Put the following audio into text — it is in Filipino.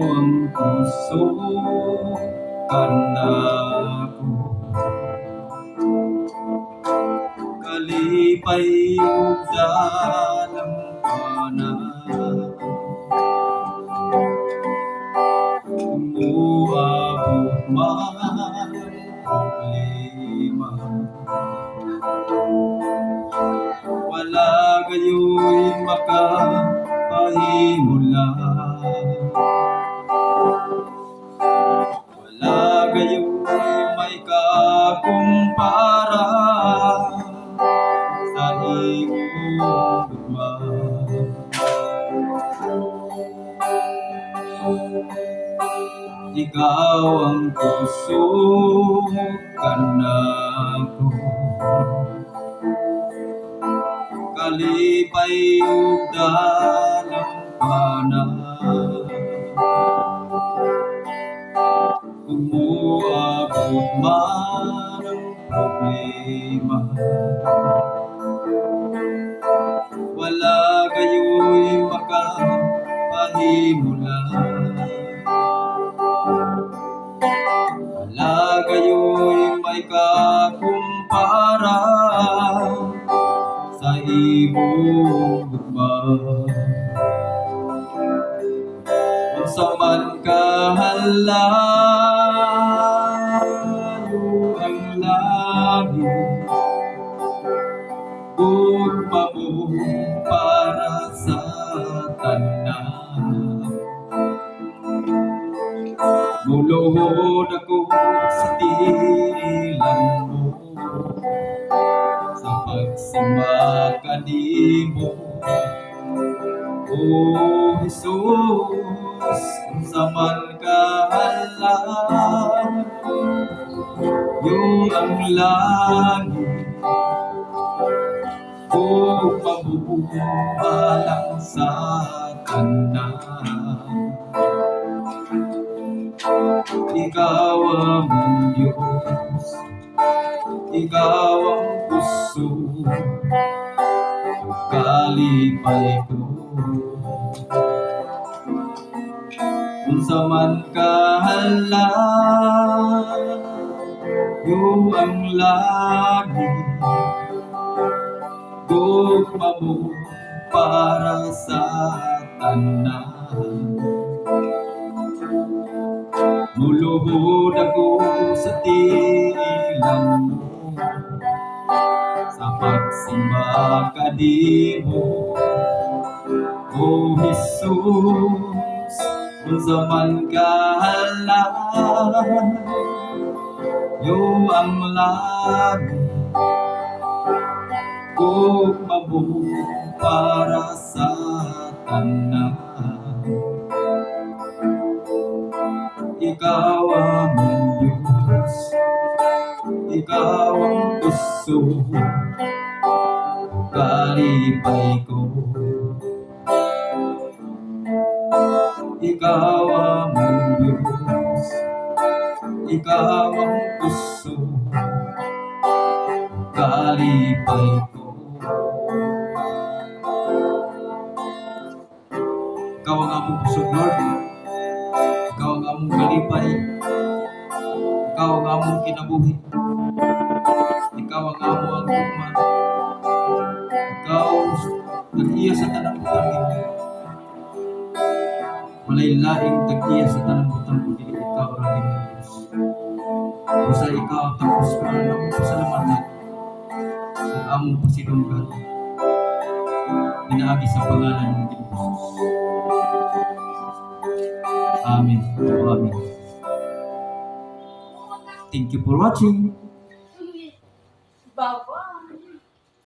ang puso kanako, kalipay ug dalang pana. Umuabot man problema, wala gayo'y makapahimula. Wala gayo'y may kakumpara sa iyong lugma. Ikaw ang puso kanako, kalipay ug dalang pana. Kung moabot man ang problema, wala gayo'y makapahimula. Wala gayo'y may kakumpara sa imong lugma. Unsa man kahalayo ang langit, gugma mo para sa tanan. Muluhod ako sa tilang mo, sa pagsimba kanimo, O Jesus. Unsa man kahalayo ang langit, o mabubalang sa tanan. Ikaw ang Diyos, ikaw ang puso, kalipay ko. Unsa man kahalayo ang langit, gugma mo para sa tanan. Muluhod ako sa tilang mo, sa pagsimba kanimo, O Jesus. Unsa man kahalayo ang langit, gugma mo para sa tanan. Ikaw ang Diyos, ikaw ang puso, kalipay ko. Ikaw ang Diyos, ikaw ang puso, kalipay ko. Ikaw ang among puso, Lord. Ikaw ang among kalipay, ikaw ang among kinabuhi, ikaw ang among gugma, ikaw tag-iya sa tanang butang. Walay laing tag-iya sa tanang butang kundi ikaw ra din Diyos. Usa ikaw tapos para nang pasalamatan ug among pasidunggan pinaagi sa pangalan ng Jesus. Amen. Amen. Thank you for watching.